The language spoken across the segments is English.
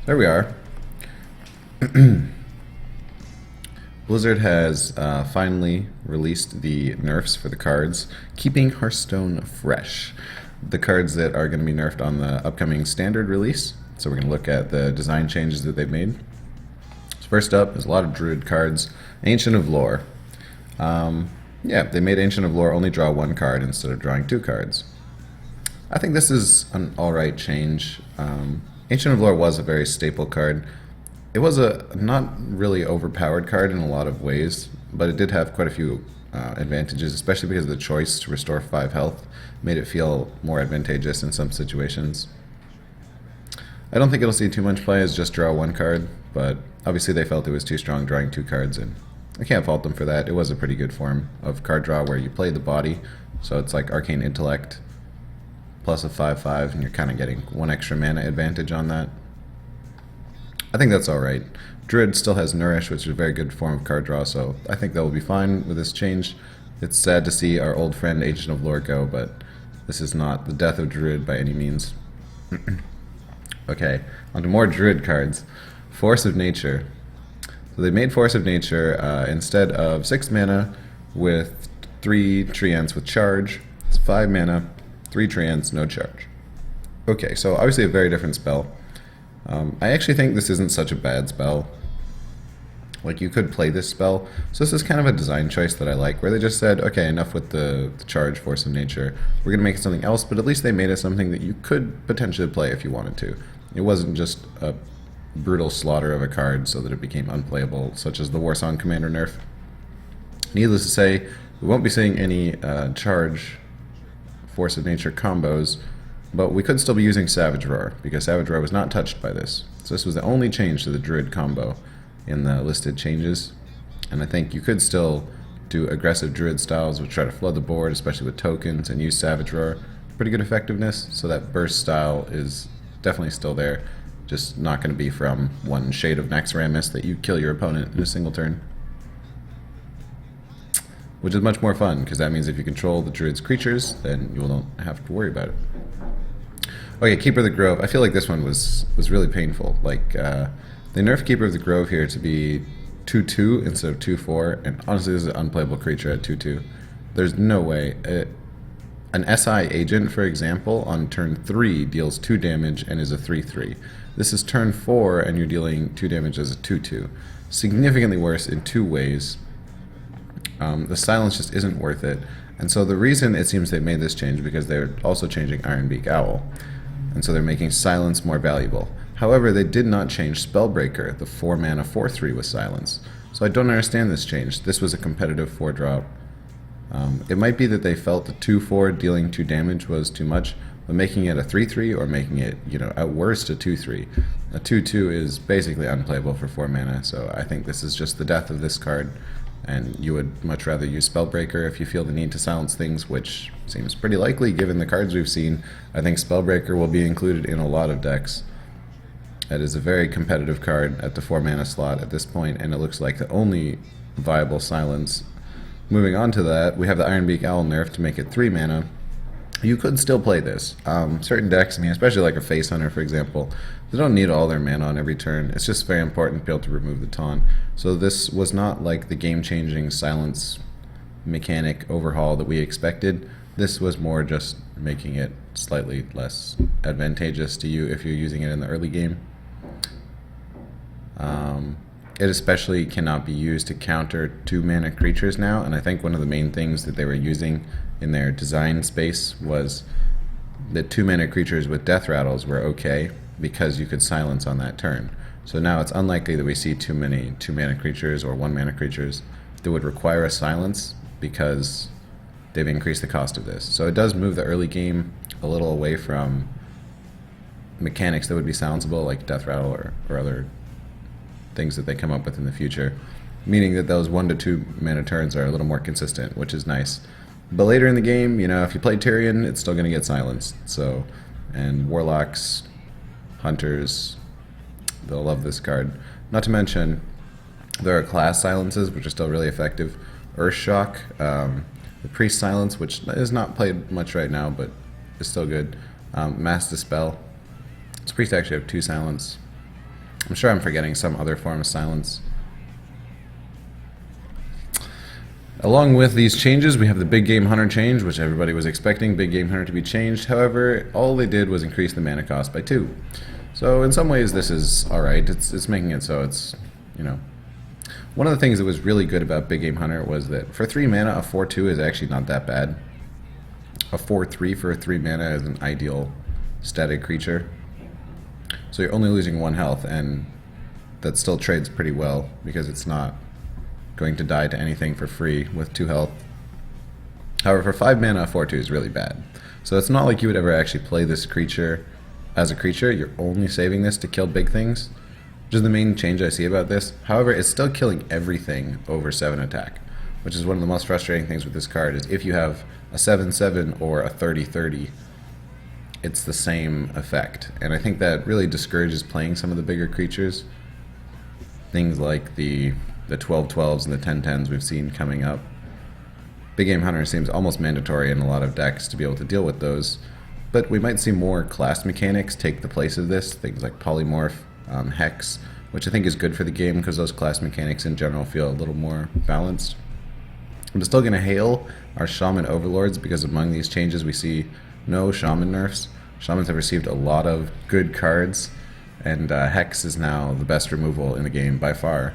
There we are. Blizzard has finally released the nerfs for the cards, keeping Hearthstone fresh. The cards that are going to be nerfed on the upcoming standard release. So we're going to look at the design changes that they've made. So first up is a lot of Druid cards. Ancient of Lore. Yeah, they made Ancient of Lore only draw one card instead of drawing two cards. I think this is an alright change. Ancient of Lore was a very staple card. It was a not really overpowered card in a lot of ways, but it did have quite a few advantages, especially because the choice to restore 5 health made it feel more advantageous in some situations. I don't think it'll see too much play as just draw one card, but obviously they felt it was too strong drawing two cards, and I can't fault them for that. It was a pretty good form of card draw where you play the body, so it's like Arcane Intellect plus a 5/5, and you're kind of getting one extra mana advantage on that. I think that's alright. Druid still has Nourish, which is a very good form of card draw, so I think that will be fine with this change. It's sad to see our old friend Ancient of Lore go, but this is not the death of Druid by any means. Okay, on to more Druid cards. Force of Nature. So they made Force of Nature instead of 6 mana with 3 Treants with charge. It's 5 mana, 3 Treants, no charge. Okay, so obviously a very different spell. I actually think this isn't such a bad spell. Like, you could play this spell. So this is kind of a design choice that I like, where they just said, okay, enough with the charge Force of Nature. We're going to make it something else, but at least they made it something that you could potentially play if you wanted to. It wasn't just a brutal slaughter of a card so that it became unplayable, such as the Warsong Commander nerf. Needless to say, we won't be seeing any charge Force of Nature combos, but we could still be using Savage Roar, because Savage Roar was not touched by this. So this was the only change to the Druid combo in the listed changes. And I think you could still do aggressive Druid styles, which try to flood the board, especially with tokens, and use Savage Roar. Pretty good effectiveness, so that burst style is definitely still there. Just not going to be from one shade of Naxxramas that you kill your opponent in a single turn. Which is much more fun, because that means if you control the Druid's creatures, then you will not have to worry about it. Okay, Keeper of the Grove. I feel like this one was really painful. Like, they nerfed Keeper of the Grove here to be 2/2 instead of 2/4, and honestly this is an unplayable creature at 2/2. There's no way. An SI agent, for example, on turn 3 deals 2 damage and is a 3/3. This is turn 4 and you're dealing 2 damage as a 2/2. Significantly worse in 2 ways. The silence just isn't worth it. And so the reason it seems they made this change because they're also changing Ironbeak Owl. And so they're making silence more valuable. However, they did not change Spellbreaker, the 4 mana 4/3 with silence. So I don't understand this change. This was a competitive 4-drop. It might be that they felt the 2/4 dealing 2 damage was too much, but making it a 3/3 or making it, at worst a 2/3. A 2/2 is basically unplayable for 4 mana, so I think this is just the death of this card. And you would much rather use Spellbreaker if you feel the need to silence things, which seems pretty likely given the cards we've seen. I think Spellbreaker will be included in a lot of decks. It is a very competitive card at the 4 mana slot at this point, and it looks like the only viable silence. Moving on to that, we have the Ironbeak Owl nerf to make it 3 mana. You could still play this. Certain decks, especially like a Face Hunter, for example, they don't need all their mana on every turn. It's just very important to be able to remove the taunt. So this was not like the game-changing silence mechanic overhaul that we expected. This was more just making it slightly less advantageous to you if you're using it in the early game. It especially cannot be used to counter 2 mana creatures now, and I think one of the main things that they were using in their design space was that 2 mana creatures with death rattles were okay because you could silence on that turn. So now it's unlikely that we see too many 2 mana creatures or 1 mana creatures that would require a silence because they've increased the cost of this. So it does move the early game a little away from mechanics that would be silenceable, like death rattle or other things that they come up with in the future, meaning that those 1 to 2 mana turns are a little more consistent, which is nice. But later in the game, if you play Tyrion, it's still going to get silenced. So, and Warlocks, Hunters, they'll love this card. Not to mention, there are class silences, which are still really effective. Earthshock, the Priest Silence, which is not played much right now, but is still good. Mass Dispel. This Priest actually have 2 silence. I'm sure I'm forgetting some other form of silence. Along with these changes, we have the Big Game Hunter change, which everybody was expecting Big Game Hunter to be changed. However, all they did was increase the mana cost by 2. So in some ways this is alright. It's making it so it's, you know. One of the things that was really good about Big Game Hunter was that for 3 mana, a 4-2 is actually not that bad. A 4-3 for 3 mana is an ideal static creature. So you're only losing 1 health, and that still trades pretty well because it's not going to die to anything for free with 2 health. However, for 5 mana, a 4-2 is really bad. So it's not like you would ever actually play this creature as a creature. You're only saving this to kill big things, which is the main change I see about this. However, it's still killing everything over 7 attack, which is one of the most frustrating things with this card, is if you have a 7-7 or a 30-30, it's the same effect. And I think that really discourages playing some of the bigger creatures. Things like the 12-12s and the 10-10s we've seen coming up. Big Game Hunter seems almost mandatory in a lot of decks to be able to deal with those, but we might see more class mechanics take the place of this, things like Polymorph, Hex, which I think is good for the game because those class mechanics in general feel a little more balanced. I'm still going to hail our Shaman Overlords because among these changes we see no Shaman nerfs. Shamans have received a lot of good cards, and Hex is now the best removal in the game by far,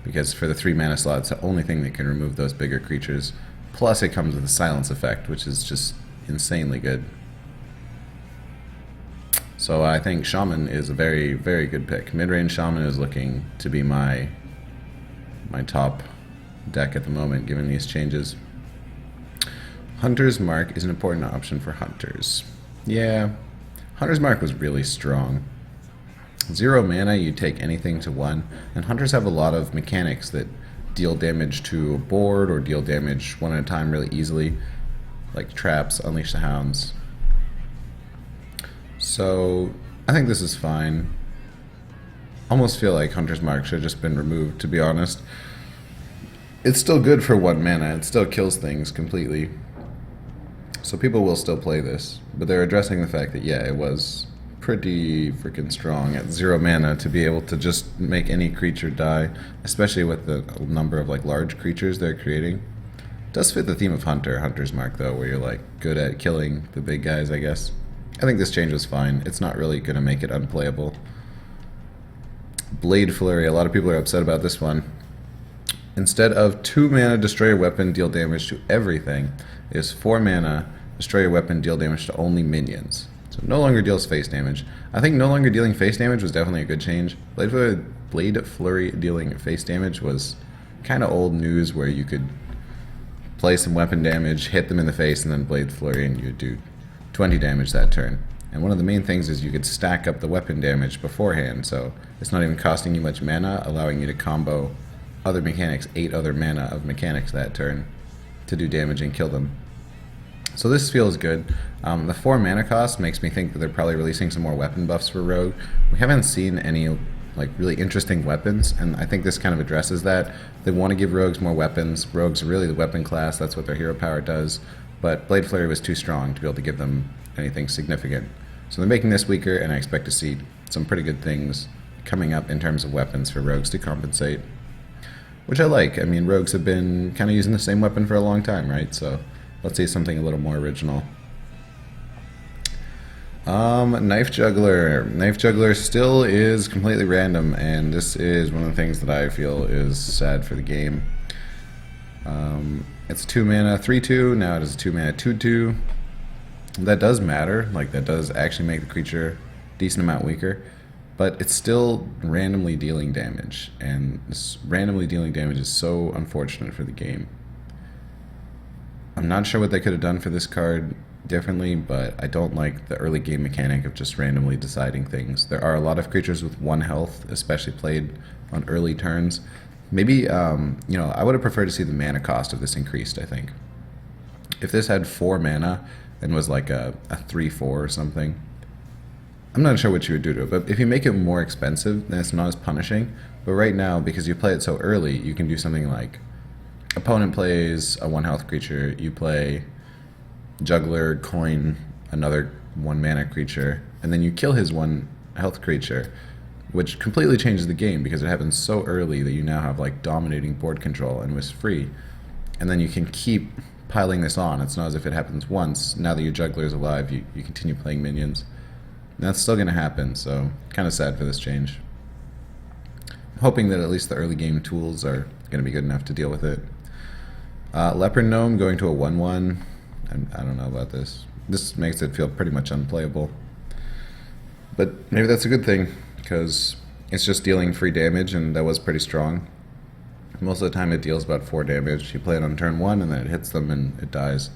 because for the 3 mana slot, it's the only thing that can remove those bigger creatures. Plus it comes with a silence effect, which is just insanely good. So I think Shaman is a very, very good pick. Mid-range Shaman is looking to be my top deck at the moment, given these changes. Hunter's Mark is an important option for hunters. Yeah, Hunter's Mark was really strong. 0 mana, you take anything to 1, and hunters have a lot of mechanics that deal damage to a board or deal damage one at a time really easily, like traps, Unleash the Hounds. So I think this is fine. Almost feel like Hunter's Mark should have just been removed, to be honest. It's still good for 1 mana, it still kills things completely. So people will still play this, but they're addressing the fact that, yeah, it was pretty freaking strong at 0 mana to be able to just make any creature die, especially with the number of like large creatures they're creating. It does fit the theme of Hunter's Mark though, where you're like good at killing the big guys, I guess. I think this change was fine. It's not really going to make it unplayable. Blade Flurry, a lot of people are upset about this one. Instead of 2 mana, destroy your weapon, deal damage to everything, it is 4 mana, destroy your weapon, deal damage to only minions. So no longer deals face damage. I think no longer dealing face damage was definitely a good change. Blade Flurry dealing face damage was kind of old news, where you could play some weapon damage, hit them in the face, and then Blade Flurry, and you'd do 20 damage that turn. And one of the main things is you could stack up the weapon damage beforehand, so it's not even costing you much mana, allowing you to combo other mechanics, 8 other mana of mechanics that turn to do damage and kill them. So this feels good. The 4 mana cost makes me think that they're probably releasing some more weapon buffs for Rogue. We haven't seen any like really interesting weapons, and I think this kind of addresses that. They want to give Rogues more weapons. Rogues are really the weapon class, that's what their hero power does, but Blade Flurry was too strong to be able to give them anything significant. So they're making this weaker, and I expect to see some pretty good things coming up in terms of weapons for Rogues to compensate, which I like. I mean, Rogues have been kind of using the same weapon for a long time, right? So let's see something a little more original. Knife Juggler. Knife Juggler still is completely random, and this is one of the things that I feel is sad for the game. It's 2 mana 3/2, now it is a 2 mana 2/2. That does matter, like that does actually make the creature a decent amount weaker, but it's still randomly dealing damage, and this randomly dealing damage is so unfortunate for the game. I'm not sure what they could have done for this card differently, but I don't like the early game mechanic of just randomly deciding things. There are a lot of creatures with 1 health, especially played on early turns. Maybe, you know, I would have preferred to see the mana cost of this increased, I think. If this had 4 mana and was like a 3/4 or something, I'm not sure what you would do to it, but if you make it more expensive, then it's not as punishing. But right now, because you play it so early, you can do something like opponent plays a 1 health creature, you play Juggler, coin another 1 mana creature, and then you kill his 1 health creature. which completely changes the game because it happens so early that you now have like dominating board control and was free. And then you can keep piling this on. It's not as if it happens once. Now that your Juggler is alive, you continue playing minions. And that's still going to happen, so kind of sad for this change. I'm hoping that at least the early game tools are going to be good enough to deal with it. Leper Gnome going to a 1/1. I don't know about this. This makes it feel pretty much unplayable. But maybe that's a good thing, because it's just dealing free damage, and that was pretty strong. Most of the time it deals about 4 damage. You play it on turn 1, and then it hits them, and it dies.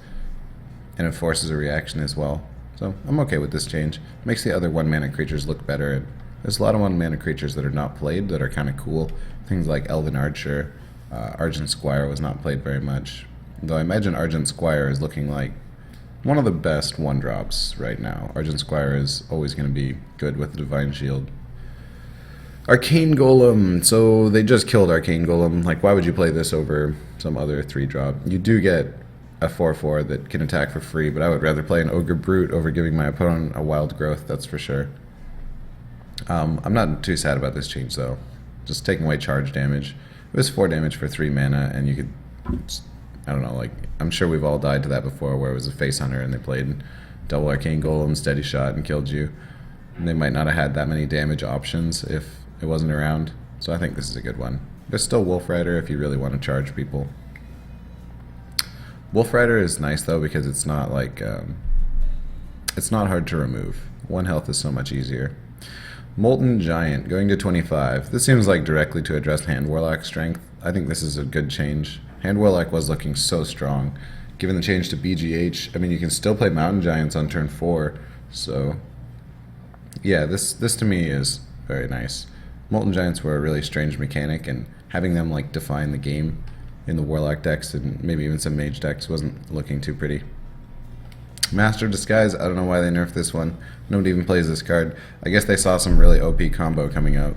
And it forces a reaction as well. So I'm okay with this change. It makes the other 1-mana creatures look better. And there's a lot of 1-mana creatures that are not played that are kind of cool. Things like Elven Archer. Argent Squire was not played very much. Though I imagine Argent Squire is looking like one of the best 1-drops right now. Argent Squire is always going to be good with the Divine Shield. Arcane Golem. So they just killed Arcane Golem. Like, why would you play this over some other 3-drop? You do get a 4/4 that can attack for free, but I would rather play an Ogre Brute over giving my opponent a Wild Growth, that's for sure. I'm not too sad about this change, though. Just taking away charge damage. It was 4 damage for 3 mana, and you could, I don't know, like, I'm sure we've all died to that before, where it was a Face Hunter and they played double Arcane Golem, steady shot, and killed you. And they might not have had that many damage options if it wasn't around, so I think this is a good one. There's still Wolf Rider if you really want to charge people. Wolf Rider is nice, though, because it's not like, it's not hard to remove. 1 health is so much easier. Molten Giant, going to 25. This seems like directly to address Hand Warlock strength. I think this is a good change. Hand Warlock was looking so strong. Given the change to BGH, I mean, you can still play Mountain Giants on turn 4, so yeah, this to me is very nice. Molten Giants were a really strange mechanic, and having them like define the game in the Warlock decks and maybe even some Mage decks wasn't looking too pretty. Master of Disguise, I don't know why they nerfed this one. Nobody even plays this card. I guess they saw some really OP combo coming out.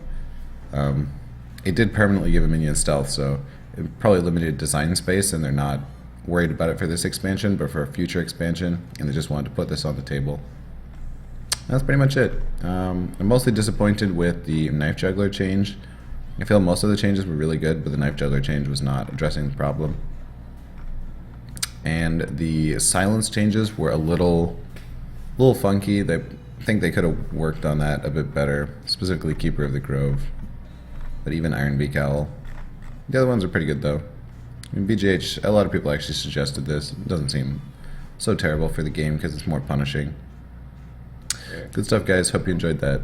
It did permanently give a minion stealth, so it probably limited design space, and they're not worried about it for this expansion, but for a future expansion, and they just wanted to put this on the table. That's pretty much it. I'm mostly disappointed with the Knife Juggler change. I feel most of the changes were really good, but the Knife Juggler change was not addressing the problem. And the silence changes were a little funky. I think they could have worked on that a bit better, specifically Keeper of the Grove, but even Ironbeak Owl. The other ones are pretty good, though. I mean, BGH, a lot of people actually suggested this. It doesn't seem so terrible for the game because it's more punishing. Good stuff, guys. Hope you enjoyed that.